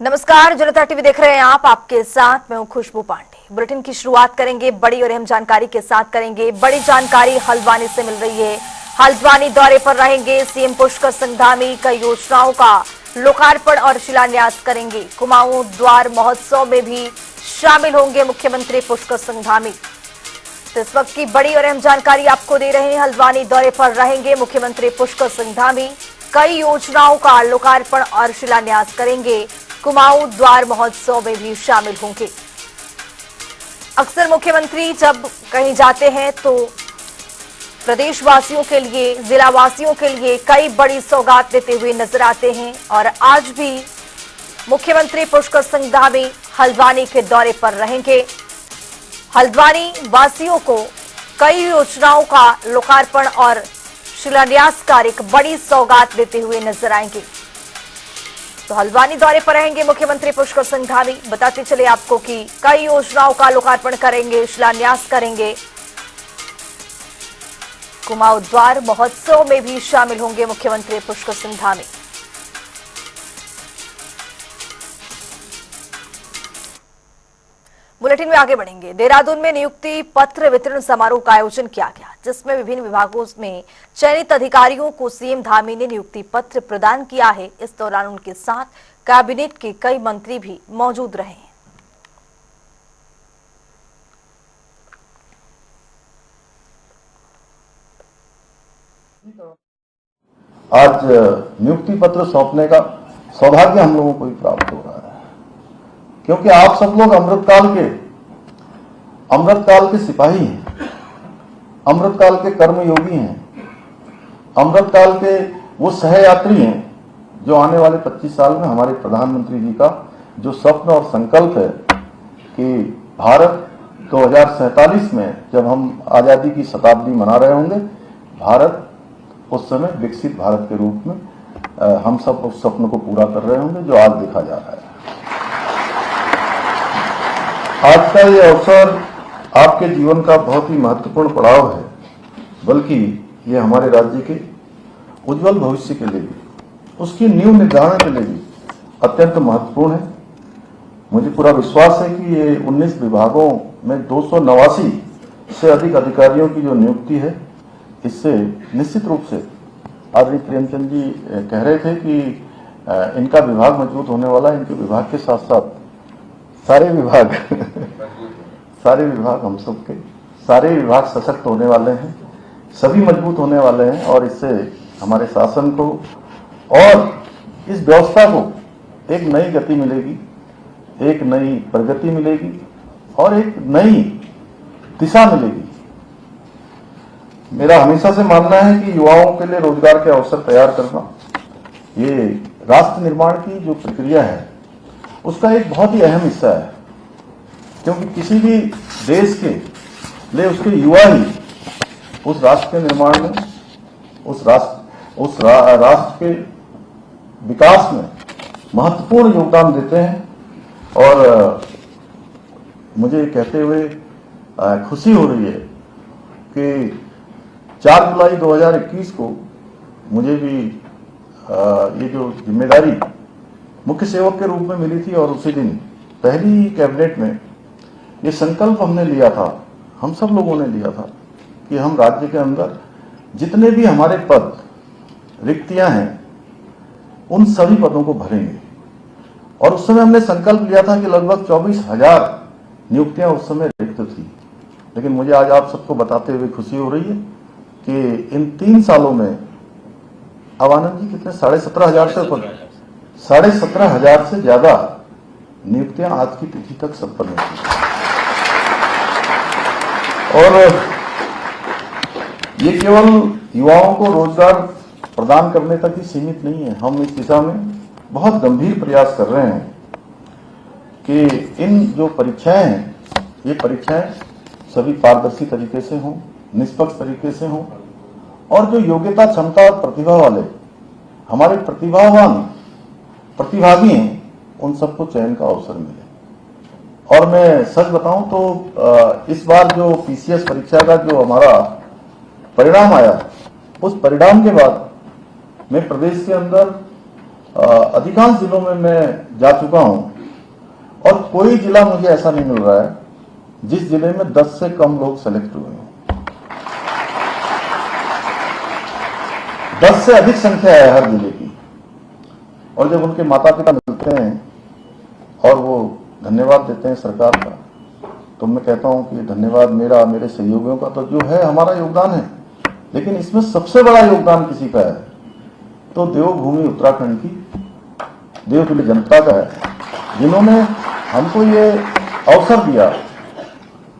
नमस्कार, जनता टीवी देख रहे हैं आप। आपके साथ मैं हूं खुशबू पांडे। बुलेटिन की शुरुआत करेंगे बड़ी और अहम जानकारी के साथ करेंगे। बड़ी जानकारी हल्द्वानी से मिल रही है। हल्द्वानी दौरे पर रहेंगे सीएम पुष्कर सिंह धामी। कई योजनाओं का लोकार्पण और शिलान्यास करेंगे। कुमाऊं द्वार महोत्सव में भी शामिल होंगे मुख्यमंत्री पुष्कर सिंह धामी। तो इस वक्त की बड़ी और अहम जानकारी आपको दे रहे हैं। हल्द्वानी दौरे पर रहेंगे मुख्यमंत्री पुष्कर सिंह धामी। कई योजनाओं का लोकार्पण और शिलान्यास करेंगे। कुमाऊं द्वार महोत्सव में भी शामिल होंगे। अक्सर मुख्यमंत्री जब कहीं जाते हैं तो प्रदेशवासियों के लिए, जिलावासियों के लिए कई बड़ी सौगात देते हुए नजर आते हैं और आज भी मुख्यमंत्री पुष्कर सिंह धामी हल्द्वानी के दौरे पर रहेंगे। हल्द्वानी वासियों को कई योजनाओं का लोकार्पण और शिलान्यास कर एक बड़ी सौगात देते हुए नजर आएंगे। तो हल्द्वानी दौरे पर रहेंगे मुख्यमंत्री पुष्कर सिंह धामी। बताते चले आपको कि कई योजनाओं का लोकार्पण करेंगे, शिलान्यास करेंगे। कुमाऊं द्वार महोत्सव में भी शामिल होंगे मुख्यमंत्री पुष्कर सिंह धामी। बुलेटिन में आगे बढ़ेंगे। देहरादून में नियुक्ति पत्र वितरण समारोह का आयोजन किया गया, जिसमें विभिन्न विभागों में चयनित अधिकारियों को सीएम धामी ने नियुक्ति पत्र प्रदान किया है। इस दौरान उनके साथ कैबिनेट के कई मंत्री भी मौजूद रहे हैं। आज नियुक्ति पत्र सौंपने का सौभाग्य हम लोगों को भी प्राप्त हो रहा है, क्योंकि आप सब लोग अमृतकाल के सिपाही हैं, अमृतकाल के कर्मयोगी हैं, अमृतकाल के वो सहयात्री हैं जो आने वाले 25 साल में हमारे प्रधानमंत्री जी का जो स्वप्न और संकल्प है कि भारत 2047 में जब हम आजादी की शताब्दी मना रहे होंगे, भारत उस समय विकसित भारत के रूप में हम सब उस स्वप्न को पूरा कर रहे होंगे जो आज देखा जा रहा है। आज का ये अवसर आपके जीवन का बहुत ही महत्वपूर्ण पड़ाव है, बल्कि ये हमारे राज्य के उज्जवल भविष्य के लिए भी, उसकी नींव निर्धारण के लिए भी अत्यंत महत्वपूर्ण है। मुझे पूरा विश्वास है कि ये 19 विभागों में 289 से अधिक अधिकारियों की जो नियुक्ति है, इससे निश्चित रूप से आदरणीय प्रेमचंद जी कह रहे थे कि इनका विभाग मजबूत होने वाला है। इनके विभाग के साथ साथ सारे विभाग हम सबके सारे विभाग सशक्त होने वाले हैं, सभी मजबूत होने वाले हैं और इससे हमारे शासन को और इस व्यवस्था को एक नई गति मिलेगी, एक नई प्रगति मिलेगी और एक नई दिशा मिलेगी। मेरा हमेशा से मानना है कि युवाओं के लिए रोजगार के अवसर तैयार करना, ये राष्ट्र निर्माण की जो प्रक्रिया है उसका एक बहुत ही अहम हिस्सा है, क्योंकि किसी भी देश के लिए उसके युवा ही उस राष्ट्र के निर्माण में, उस राष्ट्र के विकास में महत्वपूर्ण योगदान देते हैं। और मुझे कहते हुए खुशी हो रही है कि 4 जुलाई 2021 को मुझे भी ये जो जिम्मेदारी मुख्य सेवक के रूप में मिली थी और उसी दिन पहली कैबिनेट में ये संकल्प हमने लिया था, हम सब लोगों ने लिया था कि हम राज्य के अंदर जितने भी हमारे पद रिक्तियां हैं उन सभी पदों को भरेंगे। और उस समय हमने संकल्प लिया था कि लगभग 24,000 नियुक्तियां उस समय रिक्त थी। लेकिन मुझे आज आप सबको बताते हुए खुशी हो रही है कि इन 3 सालों में आनंद जी कितने 17,500 से ज्यादा नियुक्तियां आज की तिथि तक संपन्न हुई। और ये केवल युवाओं को रोजगार प्रदान करने तक ही सीमित नहीं है, हम इस दिशा में बहुत गंभीर प्रयास कर रहे हैं कि इन जो परीक्षाएं हैं, ये परीक्षाएं सभी पारदर्शी तरीके से हों, निष्पक्ष तरीके से हों और जो योग्यता, क्षमता और प्रतिभा वाले हमारे प्रतिभागी हैं, उन सबको चयन का अवसर मिले। और मैं सच बताऊं तो इस बार जो पीसीएस परीक्षा का जो हमारा परिणाम आया, उस परिणाम के बाद मैं प्रदेश के अंदर अधिकांश जिलों में मैं जा चुका हूं और कोई जिला मुझे ऐसा नहीं मिल रहा है जिस जिले में 10 से कम लोग सेलेक्ट हुए हैं। 10 से अधिक संख्या है हर जिले की। और जब उनके माता पिता मिलते हैं और वो धन्यवाद देते हैं सरकार का, तो मैं कहता हूं कि धन्यवाद मेरा, मेरे सहयोगियों का तो जो है हमारा योगदान है, लेकिन इसमें सबसे बड़ा योगदान किसी का है तो देवभूमि उत्तराखंड की देवतुल्य जनता का है, जिन्होंने हमको ये अवसर दिया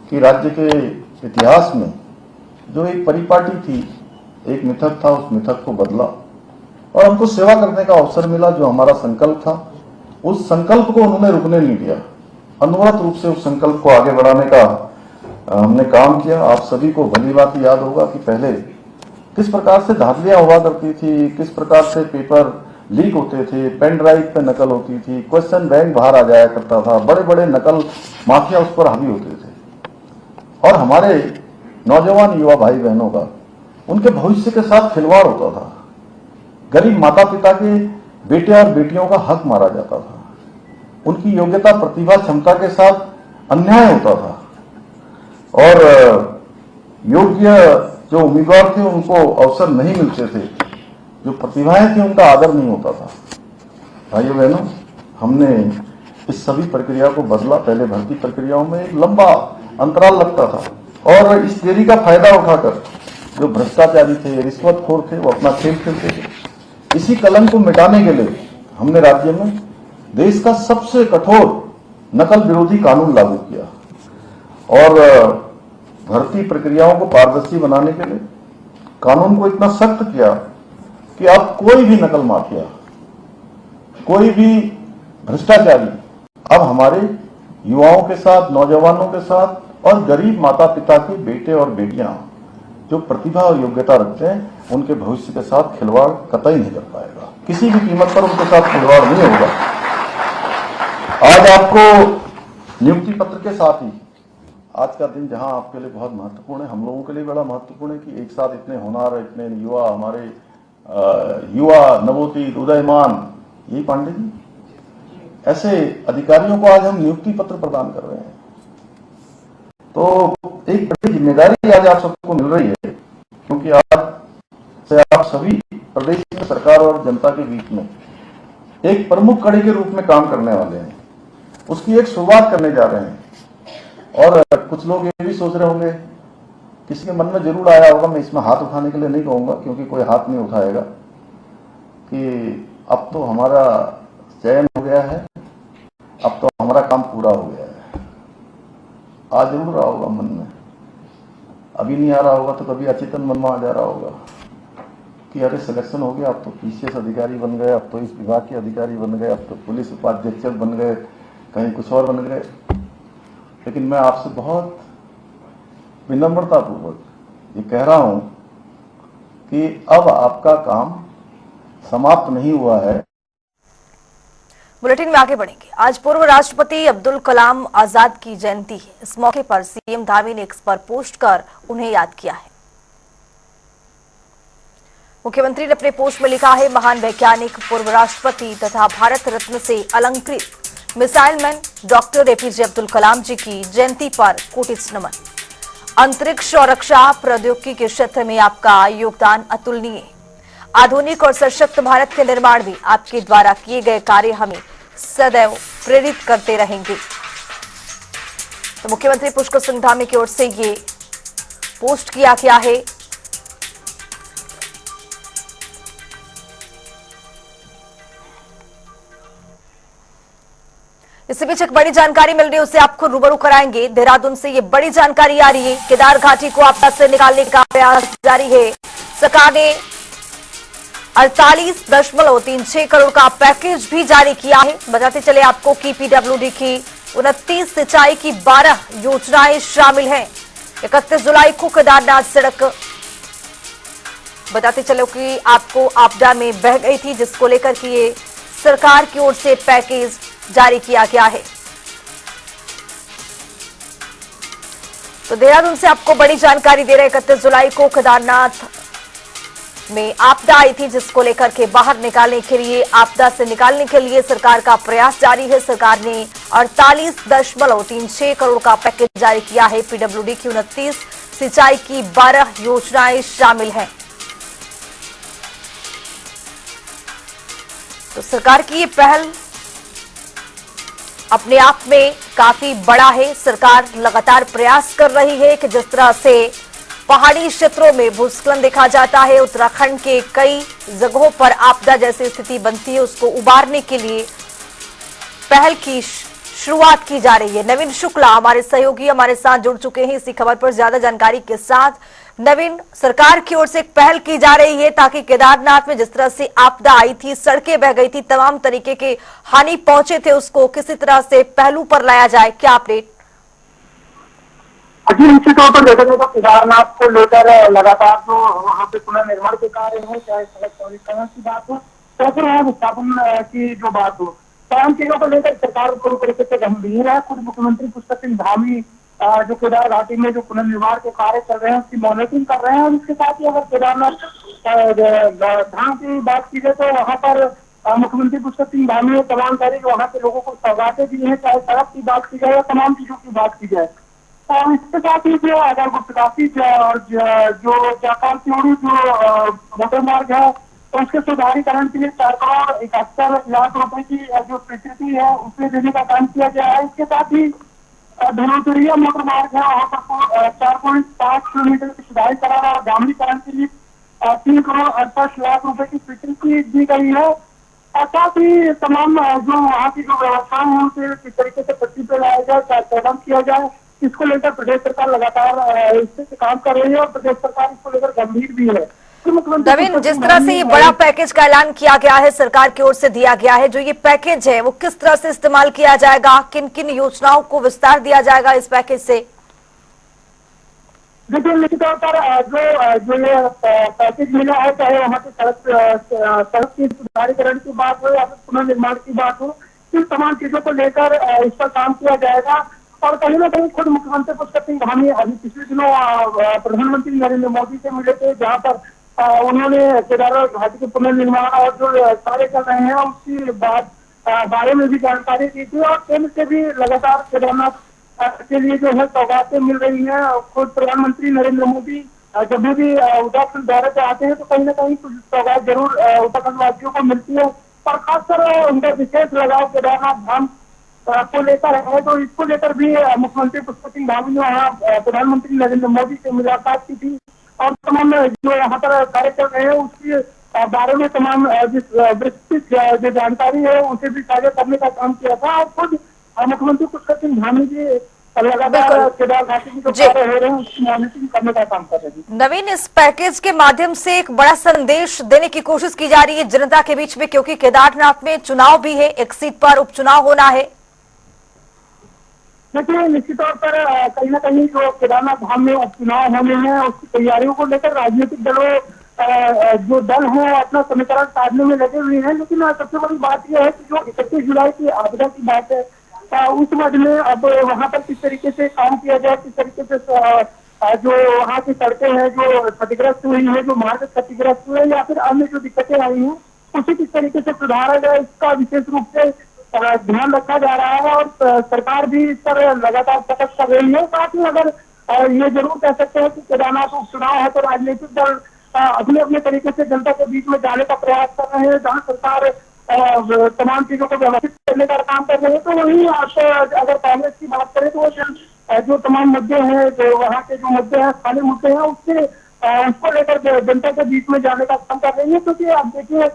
कि राज्य के इतिहास में जो एक परिपाटी थी, एक मिथक था, उस मिथक को बदला और हमको सेवा करने का अवसर मिला। जो हमारा संकल्प था, उस संकल्प को उन्होंने रुकने नहीं दिया। अनवरत रूप से उस संकल्प को आगे बढ़ाने का हमने काम किया। आप सभी को भली बात याद होगा कि पहले किस प्रकार से धांधलियां हुआ करती थी, किस प्रकार से पेपर लीक होते थे, पेन ड्राइव पे नकल होती थी, क्वेश्चन बैंक बाहर आ जाया करता था, बड़े बड़े नकल माफिया उस पर हावी होते थे और हमारे नौजवान युवा भाई बहनों का उनके भविष्य के साथ खिलवाड़ होता था। गरीब माता पिता के बेटे और बेटियों का हक मारा जाता था, उनकी योग्यता, प्रतिभा, क्षमता के साथ अन्याय होता था और योग्य जो उम्मीदवार थे उनको अवसर नहीं मिलते थे, जो प्रतिभाएं थी उनका आदर नहीं होता था। भाइयों बहनों, हमने इस सभी प्रक्रिया को बदला। पहले भर्ती प्रक्रियाओं में एक लंबा अंतराल लगता था और इस देरी का फायदा उठाकर जो भ्रष्टाचारी थे, रिश्वतखोर थे, वो अपना खेल खेलते थे। इसी कलंक को मिटाने के लिए हमने राज्य में देश का सबसे कठोर नकल विरोधी कानून लागू किया और भर्ती प्रक्रियाओं को पारदर्शी बनाने के लिए कानून को इतना सख्त किया कि अब कोई भी नकल माफिया, कोई भी भ्रष्टाचारी अब हमारे युवाओं के साथ, नौजवानों के साथ और गरीब माता पिता के बेटे और बेटियां जो प्रतिभा और योग्यता रखते हैं, उनके भविष्य के साथ खिलवाड़ कतई नहीं कर पाएगा। किसी भी कीमत पर उनके साथ खिलवाड़ नहीं होगा। आज आपको नियुक्ति पत्र के साथ ही आज का दिन जहां आपके लिए बहुत महत्वपूर्ण है, हम लोगों के लिए बड़ा महत्वपूर्ण है कि एक साथ इतने होनहार, इतने युवा, हमारे युवा नवोदित उदयमान, यही पांडे जी, ऐसे अधिकारियों को आज हम नियुक्ति पत्र प्रदान कर रहे हैं। तो एक बड़ी जिम्मेदारी आज आप सबको मिल रही है, क्योंकि आज से आप सभी प्रदेश में सरकार और जनता के बीच में एक प्रमुख कड़ी के रूप में काम करने वाले हैं। उसकी एक शुरुआत करने जा रहे हैं और कुछ लोग ये भी सोच रहे होंगे, किसी के मन में जरूर आया होगा, मैं इसमें हाथ उठाने के लिए नहीं कहूंगा क्योंकि कोई हाथ नहीं उठाएगा, कि अब तो हमारा चयन हो गया है, अब तो हमारा काम पूरा हो गया है। आ जरूर रहा होगा मन में, अभी नहीं आ रहा होगा तो कभी अचेतन मन में आ जा रहा होगा कि अरे सिलेक्शन हो गया, अब तो पीसीएस अधिकारी बन गए, अब तो इस विभाग के अधिकारी बन गए, अब तो पुलिस उपाधीक्षक बन गए, कहीं कुछ और बन गए। लेकिन मैं आपसे बहुत विनम्रतापूर्वक ये कह रहा हूं कि अब आपका काम समाप्त नहीं हुआ है। बुलेटिन में आगे बढ़ेंगे। आज पूर्व राष्ट्रपति अब्दुल कलाम आजाद की जयंती है। इस मौके पर सीएम धामी ने एक्स पर पोस्ट कर उन्हें याद किया है। मुख्यमंत्री ने अपने पोस्ट में लिखा है, महान वैज्ञानिक, पूर्व राष्ट्रपति तथा भारत रत्न से अलंकृत missile man doctor APJ Abdul Kalam ji की जयंती पर कोटिस नमन। अंतरिक्ष और रक्षा प्रौद्योगिकी के क्षेत्र में आपका योगदान अतुलनीय है। आधुनिक और सशक्त भारत के निर्माण में आपके द्वारा किए गए कार्य हमें सदैव प्रेरित करते रहेंगे। तो मुख्यमंत्री पुष्कर सिंह धामी की ओर से ये पोस्ट किया गया है। इसी बीच एक बड़ी जानकारी मिल रही है, उससे आपको रूबरू कराएंगे। देहरादून से ये बड़ी जानकारी आ रही है, केदार घाटी को आपदा से निकालने का प्रयास जारी है। सरकार ने 48.36 करोड़ का पैकेज भी जारी किया है। बताते चले आपको कि पीडब्ल्यूडी की 29 सिंचाई की 12 योजनाएं शामिल हैं। 31 जुलाई को केदारनाथ सड़क बताते चलो कि आपको आपदा में बह गई थी, जिसको लेकर के ये सरकार की ओर से पैकेज जारी किया गया है। तो देहरादून से आपको बड़ी जानकारी दे रहे 31 जुलाई को केदारनाथ में आपदा आई थी, जिसको लेकर के बाहर निकालने के लिए, आपदा से निकालने के लिए सरकार का प्रयास जारी है। सरकार ने 48.36 करोड़ का पैकेज जारी किया है। पीडब्ल्यूडी की 29, सिंचाई की 12 योजनाएं शामिल हैं। तो सरकार की ये पहल अपने आप में काफी बड़ा है। सरकार लगातार प्रयास कर रही है कि जिस तरह से पहाड़ी क्षेत्रों में भूस्खलन देखा जाता है, उत्तराखंड के कई जगहों पर आपदा जैसी स्थिति बनती है, उसको उबारने के लिए पहल की शुरुआत की जा रही है। नवीन शुक्ला हमारे सहयोगी हमारे साथ जुड़ चुके हैं इसी खबर पर ज्यादा जानकारी के साथ। नवीन, सरकार की ओर से एक पहल की जा रही है ताकि केदारनाथ में जिस तरह से आपदा आई थी, सड़कें बह गई थी, तमाम तरीके के हानि पहुंचे थे, उसको किसी तरह से पहलू पर लाया जाए। क्या अपडेट? जी, निश्चित तौर पर देखा जाए तो केदारनाथ को लेकर लगातार जो वहाँ पे पुनर्निर्माण के कार्य हो, चाहे सड़क चौड़ीकरण की बात हो, या फिर वहाँ विस्थापन की जो बात हो, तमाम चीजों को लेकर सरकार पूरी तरीके से गंभीर है। खुद मुख्यमंत्री पुष्कर सिंह धामी जो केदार घाटी में जो पुनर्निर्माण के कार्य चल रहे हैं उसकी मॉनिटरिंग कर रहे हैं। और इसके साथ ही अगर केदारनाथ धाम की बात की जाए तो वहाँ पर मुख्यमंत्री पुष्कर सिंह धामी ने तमाम सारे वहाँ के लोगों को सौगातें दी हैं, चाहे सड़क की बात की जाए या तमाम चीजों की बात की जाए। और इसके साथ ही जो आधारभूत राशि जो जापान त्योड़ी जो मोटर मार्ग है तो उसके सुधारीकरण के लिए 4 करोड़ 71 लाख रुपए की जो स्वीकृति है उसे देने का काम किया गया है। इसके साथ ही धनौतरिया मोटर मार्ग है, वहाँ पर 4.5 किलोमीटर की सुधारीकरण और डामरीकरण के लिए 3 करोड़ 68 लाख रुपए की स्वीकृति दी गई है। और साथ ही तमाम जो वहाँ की जो व्यवस्थाएं हैं उसे किस तरीके से पट्टी पे लाया जाए, कदम किया जाए, इसको लेकर प्रदेश सरकार लगातार इस पे काम कर रही है और प्रदेश सरकार इसको लेकर गंभीर भी है। नवीन, जिस तरह से ये बड़ा पैकेज का ऐलान किया गया है, सरकार की ओर से दिया गया है, जो ये पैकेज है वो किस तरह से इस्तेमाल किया जाएगा, किन किन योजनाओं को विस्तार दिया जाएगा इस पैकेज से? देखिए, निश्चित तौर पर जो ये पैकेज मिला है, चाहे वहाँ की सड़क की सुधारीकरण की बात हो या फिर पुनर्निर्माण की बात हो, इन तमाम चीजों को लेकर इस पर काम किया जाएगा। और कहीं ना कहीं खुद मुख्यमंत्री पुष्कर सिंह धामी अभी पिछले दिनों प्रधानमंत्री नरेंद्र मोदी से मिले थे, जहाँ पर उन्होंने केदारनाथ घाटी के पुनर्निर्माण और जो कार्य कर रहे हैं उसकी बारे में भी जानकारी दी थी। और केंद्र से भी लगातार केदारनाथ के लिए जो है सौगातें मिल रही हैं। खुद प्रधानमंत्री नरेंद्र मोदी जब भी उत्तराखंड दौरे पे आते हैं तो कहीं ना कहीं कुछ सौगात जरूर उत्तराखंड वासियों को मिलती है। और खासकर उनका विशेष लगाव केदारनाथ धाम को लेकर है, तो इसको लेकर भी मुख्यमंत्री पुष्कर सिंह धामी ने वहाँ प्रधानमंत्री नरेंद्र मोदी से मुलाकात की थी और तमाम जो यहाँ पर कार्य चल रहे हैं उसके बारे में तमाम विस्तृत जो जानकारी है उसे भी साझा करने का काम किया था। और खुद मुख्यमंत्री पुष्कर सिंह धामी जी लगातार केदार घाटी की जो कार्य हो रहे हैं उसकी मॉनिटरिंग करने का काम कर रहे हैं। नवीन, इस पैकेज के माध्यम से एक बड़ा संदेश देने की कोशिश की जा रही है जनता के बीच में, क्योंकि केदारनाथ में चुनाव भी है, एक सीट पर उपचुनाव होना है। देखिए, निश्चित तौर पर कहीं ना कहीं जो केदारनाथ धाम में उपचुनाव होने हैं उसकी तैयारियों को लेकर राजनीतिक दलों जो दल हैं अपना समीकरण साधने में लगे हुए हैं। लेकिन सबसे बड़ी बात यह है कि जो 31 जुलाई की आपदा की बात है उस मद में अब वहाँ पर किस तरीके से काम किया जाए, किस तरीके से जो वहाँ की सड़कें हैं जो क्षतिग्रस्त हुई है, जो मार्ग क्षतिग्रस्त हुए या फिर अन्य जो दिक्कतें आई हैं उसे किस तरीके से सुधारा जाए, इसका विशेष रूप से ध्यान रखा जा रहा है। और सरकार भी इस पर लगातार फोकस कर रही है। साथ ही अगर ये जरूर कह सकते हैं कि केदारनाथ उपचुनाव है तो राजनीतिक दल अपने अपने तरीके से जनता के बीच में जाने का प्रयास कर रहे हैं। जहाँ सरकार तमाम चीजों को व्यवस्थित करने का काम कर रहे हैं, तो वहीं अगर कांग्रेस की बात करें तो जो तमाम मुद्दे हैं, जो वहाँ के जो मुद्दे हैं, स्थानीय मुद्दे हैं, उसको लेकर जनता के बीच में जाने का काम कर रही है। क्योंकि आप देखिए,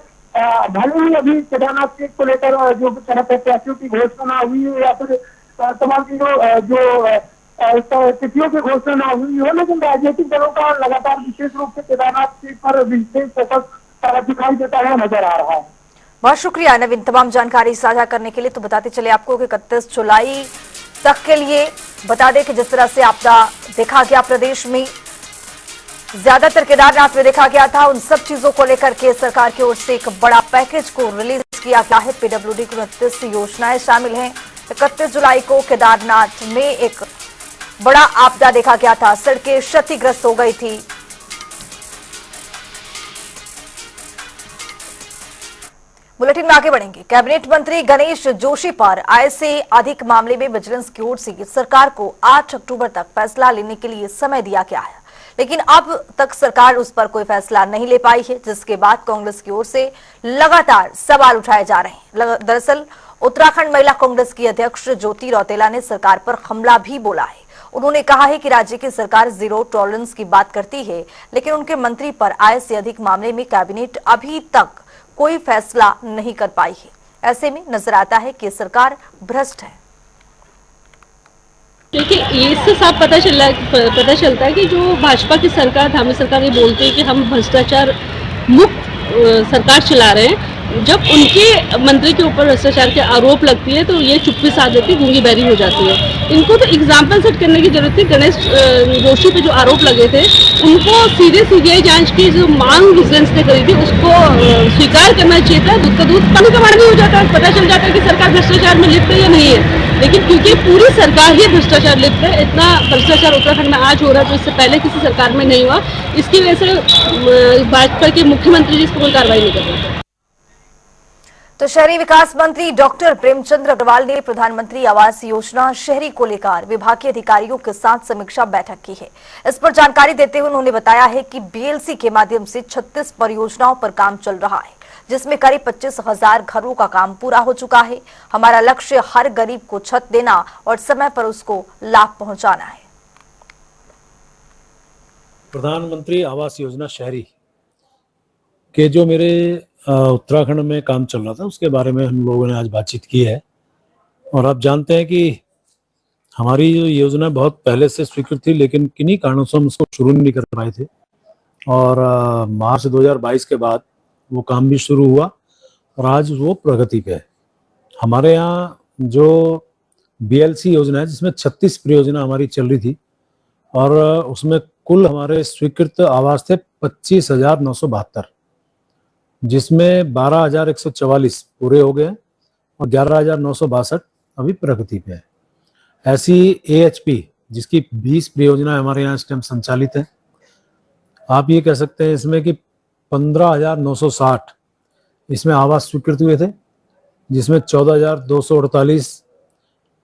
भले ही अभी केदारनाथ सीट को लेकर जो प्रत्याशियों की घोषणा हुई है या फिर तमाम की जो तिथियों की घोषणा हुई हो, लेकिन राजनीतिक दलों का लगातार विशेष रूप से केदारनाथ सीट पर विशेष फोकस दिखाई देता हुआ नजर आ रहा है। बहुत शुक्रिया नवीन तमाम जानकारी साझा करने के लिए। तो बताते चले आपको कि 31 जुलाई तक के लिए बता दें कि जिस तरह से आपदा देखा गया प्रदेश में, ज्यादातर केदारनाथ में देखा गया था, उन सब चीजों को लेकर के सरकार की ओर से एक बड़ा पैकेज को रिलीज किया गया है। पीडब्ल्यूडी की 29 योजनाएं शामिल हैं। 31 जुलाई को केदारनाथ में एक बड़ा आपदा देखा गया था, सड़कें क्षतिग्रस्त हो गई थी। बुलेटिन में आगे बढ़ेंगे। कैबिनेट मंत्री गणेश जोशी पर आय से अधिक मामले में विजिलेंस की ओर से सरकार को 8 अक्टूबर तक फैसला लेने के लिए समय दिया गया है, लेकिन अब तक सरकार उस पर कोई फैसला नहीं ले पाई है, जिसके बाद कांग्रेस की ओर से लगातार सवाल उठाए जा रहे हैं। दरअसल उत्तराखंड महिला कांग्रेस की अध्यक्ष ज्योति रौतेला ने सरकार पर हमला भी बोला है। उन्होंने कहा है कि राज्य की सरकार जीरो टॉलरेंस की बात करती है, लेकिन उनके मंत्री पर आय से अधिक मामले में कैबिनेट अभी तक कोई फैसला नहीं कर पाई है। ऐसे में नजर आता है कि सरकार भ्रष्ट है। देखिए, इससे साफ पता चलता है कि जो भाजपा की सरकार, धामी सरकार ये बोलते हैं कि हम भ्रष्टाचार मुक्त सरकार चला रहे हैं, जब उनके मंत्री के ऊपर भ्रष्टाचार के आरोप लगती है तो ये चुप्पी साध देती, गूंगी बैरी हो जाती है। इनको तो एग्जाम्पल सेट करने की जरूरत थी। गणेश जोशी पे जो आरोप लगे थे, उनको सीधे सीबीआई जांच की जो मांग विजिलेंस ने करी थी उसको स्वीकार करना चाहिए था। दूध का दूध पानी का पानी भी हो जाता है, पता चल जाता है कि सरकार भ्रष्टाचार में लिप्त है या नहीं है। लेकिन क्योंकि पूरी सरकार ही भ्रष्टाचार लिप्त है, इतना भ्रष्टाचार उत्तराखंड में आज हो रहा है जो इससे पहले किसी सरकार में नहीं हुआ, इसकी वजह से भाजपा के मुख्यमंत्री जी इस पर कोई कार्रवाई नहीं कर रहे। तो शहरी विकास मंत्री डॉक्टर प्रेमचंद अग्रवाल ने प्रधानमंत्री आवास योजना शहरी को लेकर विभागीय अधिकारियों के साथ समीक्षा बैठक की है। इस पर जानकारी देते हुए उन्होंने बताया है कि बीएलसी के माध्यम से 36 परियोजनाओं पर काम चल रहा है, जिसमें करीब 25,000 घरों का काम पूरा हो चुका है। हमारा लक्ष्य हर गरीब को छत देना और समय पर उसको लाभ पहुंचाना है। प्रधानमंत्री आवास योजना शहरी के जो मेरे उत्तराखंड में काम चल रहा था उसके बारे में हम लोगों ने आज बातचीत की है। और आप जानते हैं कि हमारी जो योजना बहुत पहले से स्वीकृत थी, लेकिन किन्हीं कारणों से हम उसको शुरू नहीं कर पाए थे। और मार्च 2022 के बाद वो काम भी शुरू हुआ और आज वो प्रगति पे है। हमारे यहाँ जो बीएलसी योजना है, जिसमें 36 परियोजना हमारी चल रही थी और उसमें कुल हमारे स्वीकृत आवास थे 25,972, जिसमें 12,144 पूरे हो गए और 11,962 अभी प्रगति पे है। ऐसी एएचपी जिसकी 20 परियोजना हमारे यहाँ इस टाइम संचालित है। आप ये कह सकते हैं इसमें कि 15,960 इसमें आवास स्वीकृत हुए थे, जिसमें 14,248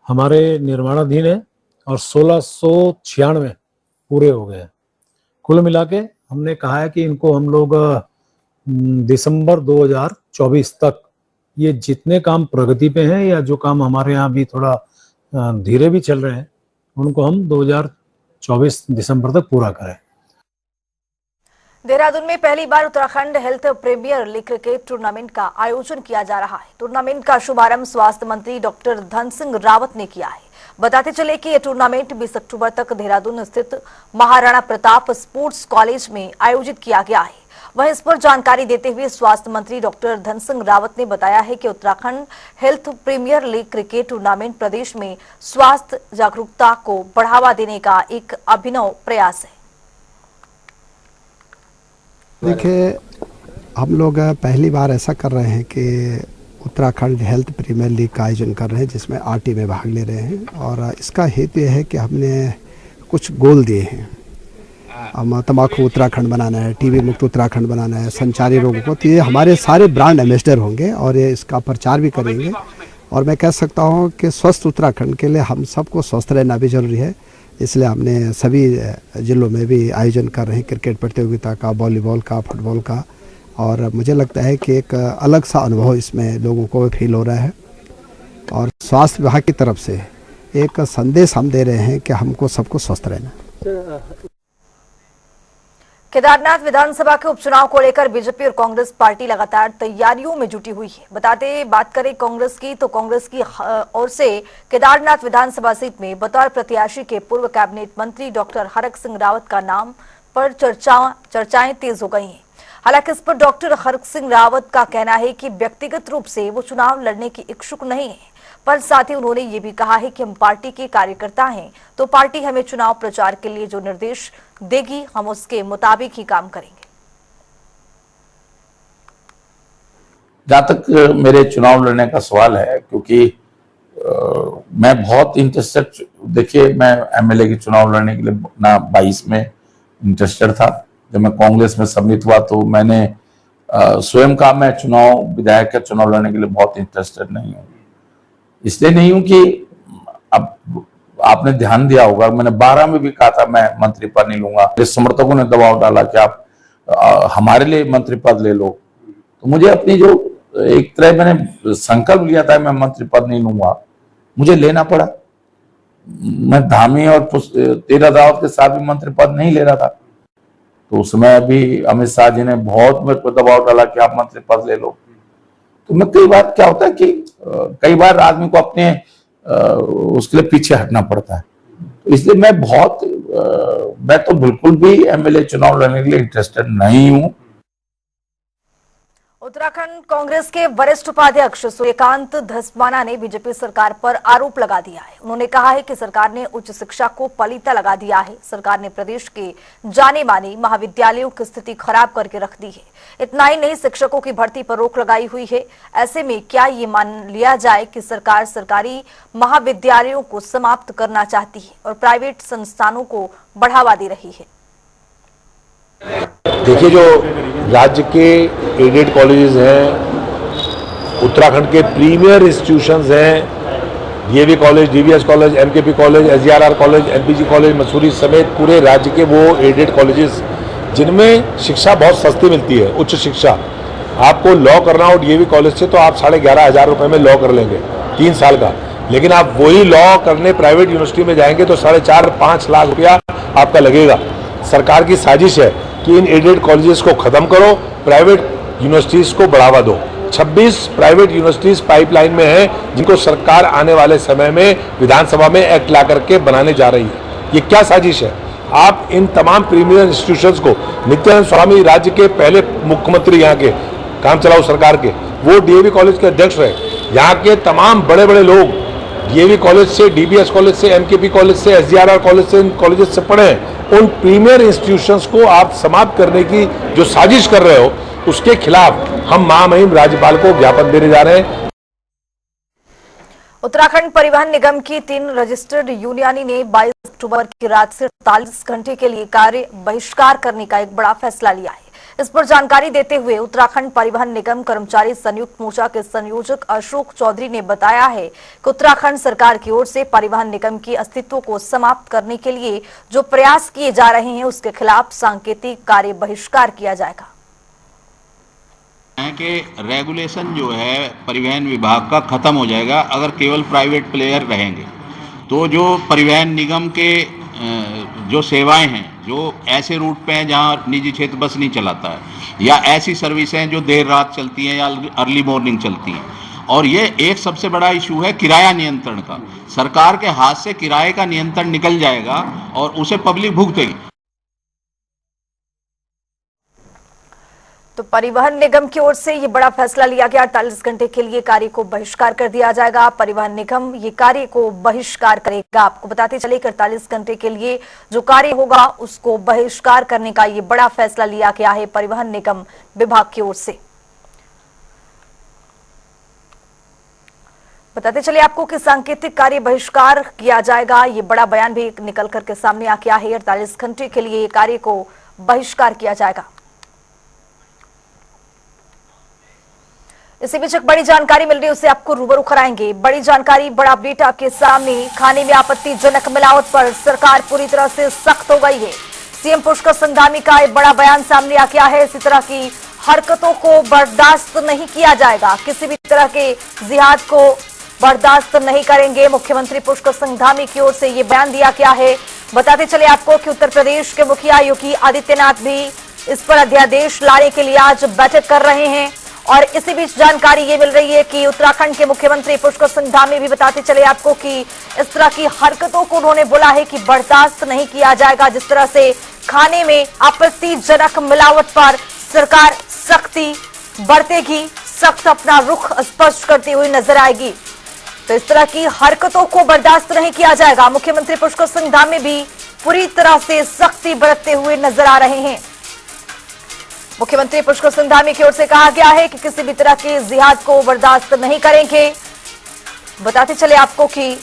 हमारे निर्माणाधीन है और 1,696 पूरे हो गए। कुल मिला के हमने कहा है कि इनको हम लोग दिसंबर 2024 तक ये जितने काम प्रगति पे हैं या जो काम हमारे यहाँ भी थोड़ा धीरे भी चल रहे हैं, उनको हम 2024 दिसंबर तक पूरा करें। देहरादून में पहली बार Uttarakhand health premier league cricket tournament का आयोजन किया जा रहा है। टूर्नामेंट का शुभारंभ स्वास्थ्य मंत्री डॉक्टर धन सिंह रावत ने किया है। बताते चले कि यह टूर्नामेंट 20 अक्टूबर तक देहरादून स्थित महाराणा प्रताप स्पोर्ट्स कॉलेज में आयोजित किया गया है। वहीं इस पर जानकारी देते हुए स्वास्थ्य मंत्री डॉक्टर धन सिंह रावत ने बताया है कि Uttarakhand health premier league cricket tournament प्रदेश में स्वास्थ्य जागरूकता को बढ़ावा देने का एक अभिनव प्रयास है। देखिए, हम लोग पहली बार ऐसा कर रहे हैं कि उत्तराखंड हेल्थ प्रीमियर लीग का आयोजन कर रहे हैं, जिसमें 8 टीमें भाग ले रहे हैं। और इसका हेतु यह है कि हमने कुछ गोल दिए हैं। हम तम्बाकू उत्तराखंड बनाना है, टीबी मुक्त उत्तराखंड बनाना है, संचारी रोगों को, तो ये हमारे सारे ब्रांड एम्बेसडर होंगे और ये इसका प्रचार भी करेंगे। और मैं कह सकता हूँ कि स्वस्थ उत्तराखंड के लिए हम सबको स्वस्थ रहना भी जरूरी है, इसलिए हमने सभी जिलों में भी आयोजन कर रहे हैं क्रिकेट प्रतियोगिता का, वॉलीबॉल का, फुटबॉल का। और मुझे लगता है कि एक अलग सा अनुभव इसमें लोगों को फील हो रहा है। और स्वास्थ्य विभाग की तरफ से एक संदेश हम दे रहे हैं कि हमको सबको स्वस्थ रहना। केदारनाथ विधानसभा के उपचुनाव को लेकर बीजेपी और कांग्रेस पार्टी लगातार तैयारियों में जुटी हुई है। बात करें कांग्रेस की, तो कांग्रेस की ओर से केदारनाथ विधानसभा सीट में बतौर प्रत्याशी के पूर्व कैबिनेट मंत्री डॉक्टर हरक सिंह रावत का नाम पर चर्चाएं तेज हो गई हैं। हालांकि इस पर डॉक्टर हरक सिंह रावत का कहना है कि व्यक्तिगत रूप से वो चुनाव लड़ने की इच्छुक नहीं है, पर साथ ही उन्होंने ये भी कहा है कि हम पार्टी के कार्यकर्ता हैं, तो पार्टी हमें चुनाव प्रचार के लिए जो निर्देश देगी हम उसके मुताबिक ही काम करेंगे। जहां तक मेरे चुनाव लड़ने का सवाल है, क्योंकि मैं बहुत इंटरेस्टेड, देखिए मैं एमएलए के चुनाव लड़ने के लिए ना 22 में इंटरेस्टेड था। जब मैं कांग्रेस में सम्मिलित हुआ तो मैंने स्वयं का मैं विधायक का चुनाव लड़ने के लिए बहुत इंटरेस्टेड नहीं हूँ। इसलिए नहीं हूं कि अब आपने ध्यान दिया होगा, मैंने 12 में भी कहा था मैं मंत्री पद नहीं लूंगा। इस समर्थकों ने दबाव डाला कि आप हमारे लिए मंत्री पद ले लो, तो मुझे अपनी जो एक तरह मैंने संकल्प लिया था मैं मंत्री पद नहीं लूंगा, मुझे लेना पड़ा। मैं धामी और तेरा रावत के साथ भी मंत्री पद नहीं ले रहा था, तो उसमें भी अमित शाह जी ने बहुत मेरे को दबाव डाला कि आप मंत्री पद ले लो। तो मैं कई बार क्या होता है कि कई बार आदमी को अपने उसके लिए पीछे हटना पड़ता है, तो इसलिए मैं तो बिल्कुल भी एमएलए चुनाव लड़ने के लिए इंटरेस्टेड नहीं हूं। उत्तराखंड कांग्रेस के वरिष्ठ उपाध्यक्ष सूर्यकांत धस्माना ने बीजेपी सरकार पर आरोप लगा दिया है। उन्होंने कहा है कि सरकार ने उच्च शिक्षा को पलीता लगा दिया है। सरकार ने प्रदेश के जाने माने महाविद्यालयों की स्थिति खराब करके रख दी है। इतना ही नहीं, शिक्षकों की भर्ती पर रोक लगाई हुई है। ऐसे में क्या ये मान लिया जाए कि सरकार सरकारी महाविद्यालयों को समाप्त करना चाहती है और प्राइवेट संस्थानों को बढ़ावा दे रही है? देखिए, जो राज्य के एडेड कॉलेजेस हैं, उत्तराखंड के प्रीमियर इंस्टीट्यूशंस हैं, DAV college, DVS college, MKP college, SGRR college, MPG college, Mussoorie समेत पूरे राज्य के वो एडेड कॉलेजेस जिनमें शिक्षा बहुत सस्ती मिलती है, उच्च शिक्षा। आपको लॉ करना हो डीएवी कॉलेज से तो आप 11,500 रुपये में लॉ कर लेंगे 3 साल का, लेकिन आप वही लॉ करने प्राइवेट यूनिवर्सिटी में जाएंगे तो 4.5-5 लाख रुपया आपका लगेगा। सरकार की साजिश है कि इन एडेड कॉलेजेस को खत्म करो, प्राइवेट यूनिवर्सिटीज को बढ़ावा दो। 26 प्राइवेट यूनिवर्सिटीज पाइपलाइन में हैं, जिनको सरकार आने वाले समय में विधानसभा में एक्ट ला करके बनाने जा रही है। ये क्या साजिश है? आप इन तमाम प्रीमियर इंस्टीट्यूशंस को, नित्यानंद स्वामी राज्य के पहले मुख्यमंत्री यहाँ के काम चलाऊ सरकार के, वो डीएवी कॉलेज के अध्यक्ष रहे। यहाँ के तमाम बड़े बड़े लोग डीएवी कॉलेज से, डीबीएस कॉलेज से, एमकेपी कॉलेज से, एसजीआरआर कॉलेज से, इन कॉलेजेस से पढ़े हैं। उन प्रीमियर इंस्टीट्यूशंस को आप समाप्त करने की जो साजिश कर रहे हो, उसके खिलाफ हम महामहिम राज्यपाल को ज्ञापन देने जा रहे हैं। उत्तराखंड परिवहन निगम की 3 रजिस्टर्ड यूनियन ने 22 अक्टूबर की रात से 48 घंटे के लिए कार्य बहिष्कार करने का एक बड़ा फैसला लिया है। इस पर जानकारी देते हुए उत्तराखंड परिवहन निगम कर्मचारी संयुक्त मोर्चा के संयोजक अशोक चौधरी ने बताया है कि उत्तराखंड सरकार की ओर से परिवहन निगम की अस्तित्व को समाप्त करने के लिए जो प्रयास किए जा रहे हैं, उसके खिलाफ सांकेतिक कार्य बहिष्कार किया जाएगा। कि रेगुलेशन जो है परिवहन विभाग का खत्म हो जाएगा अगर केवल प्राइवेट प्लेयर रहेंगे। तो जो परिवहन निगम के जो सेवाएं हैं, जो ऐसे रूट पे हैं जहां निजी क्षेत्र बस नहीं चलाता है, या ऐसी सर्विसें हैं जो देर रात चलती हैं या अर्ली मॉर्निंग चलती हैं, और ये एक सबसे बड़ा इशू है किराया नियंत्रण का। सरकार के हाथ से किराए का नियंत्रण निकल जाएगा और उसे पब्लिक भुगतेगी। तो परिवहन निगम की ओर से ये बड़ा फैसला लिया गया। 48 घंटे के लिए कार्य को बहिष्कार कर दिया जाएगा। परिवहन निगम ये कार्य को बहिष्कार करेगा। आपको बताते चले कि 48 घंटे के लिए जो कार्य होगा उसको बहिष्कार करने का ये बड़ा फैसला लिया गया है परिवहन निगम विभाग की ओर से। बताते चले आपको कि सांकेतिक कार्य बहिष्कार किया जाएगा। ये बड़ा बयान भी निकल करके सामने आ गया है। 48 घंटे के लिए कार्य को बहिष्कार किया जाएगा। इसी बीच एक बड़ी जानकारी मिल रही है, उससे आपको रूबरू कराएंगे। बड़ी जानकारी, बड़ा अपडेट आपके सामने। खाने में आपत्तिजनक मिलावट पर सरकार पूरी तरह से सख्त हो गई है। सीएम पुष्कर सिंह धामी का एक बड़ा बयान सामने आ गया है। इसी तरह की हरकतों को बर्दाश्त नहीं किया जाएगा। किसी भी तरह के जिहाद को बर्दाश्त नहीं करेंगे। मुख्यमंत्री पुष्कर सिंह धामी की ओर से ये बयान दिया गया है। बताते चले आपको कि उत्तर प्रदेश के मुखिया योगी आदित्यनाथ भी इस पर अध्यादेश लाने के लिए आज बैठक कर रहे हैं। और इसी बीच जानकारी ये मिल रही है कि उत्तराखंड के मुख्यमंत्री पुष्कर सिंह धामी भी बताते चले आपको कि इस तरह की हरकतों को उन्होंने बोला है कि बर्दाश्त नहीं किया जाएगा। जिस तरह से खाने में आपत्तिजनक मिलावट पर सरकार सख्ती बरतेगी, सख्त अपना रुख स्पष्ट करती हुई नजर आएगी। तो इस तरह की हरकतों को बर्दाश्त नहीं किया जाएगा। मुख्यमंत्री पुष्कर सिंह धामी भी पूरी तरह से सख्ती बरतते हुए नजर आ रहे हैं। मुख्यमंत्री पुष्कर सिंह धामी की ओर से कहा गया है कि किसी भी तरह के जिहाद को बर्दाश्त नहीं करेंगे। बताते चले आपको कि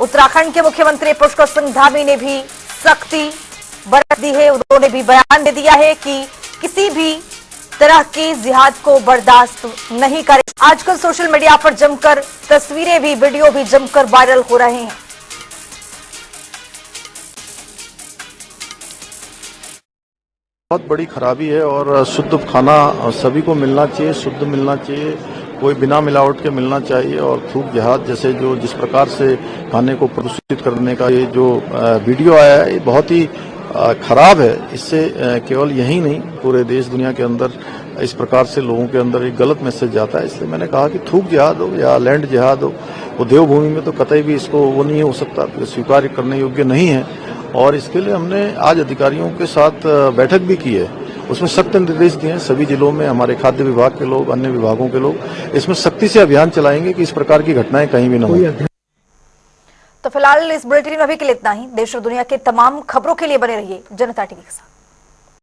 उत्तराखंड के मुख्यमंत्री पुष्कर सिंह धामी ने भी सख्ती बरत दी है। उन्होंने भी बयान दे दिया है कि किसी भी तरह की जिहाद को बर्दाश्त नहीं करें। आजकल सोशल मीडिया पर जमकर तस्वीरें भी, वीडियो भी जमकर वायरल हो रहे हैं। बहुत बड़ी खराबी है और शुद्ध खाना सभी को मिलना चाहिए, शुद्ध मिलना चाहिए, कोई बिना मिलावट के मिलना चाहिए। और थूक जिहाद जैसे जो जिस प्रकार से खाने को प्रदूषित करने का ये जो वीडियो आया है, ये बहुत ही खराब है। इससे केवल यही नहीं, पूरे देश दुनिया के अंदर इस प्रकार से लोगों के अंदर एक गलत मैसेज जाता है। इसलिए मैंने कहा कि थूक जिहाद हो या लैंड जिहाद हो, वो देवभूमि में तो कतई भी इसको वो नहीं हो सकता, स्वीकार करने योग्य नहीं है। और इसके लिए हमने आज अधिकारियों के साथ बैठक भी की है, उसमें सख्त निर्देश दिए हैं। सभी जिलों में हमारे खाद्य विभाग के लोग, अन्य विभागों के लोग इसमें सख्ती से अभियान चलाएंगे कि इस प्रकार की घटनाएं कहीं भी न हो। तो फिलहाल इस बुलेटिन में अभी के लिए इतना ही। देश और दुनिया के तमाम खबरों के लिए बने रहिए जनता टीवी के साथ।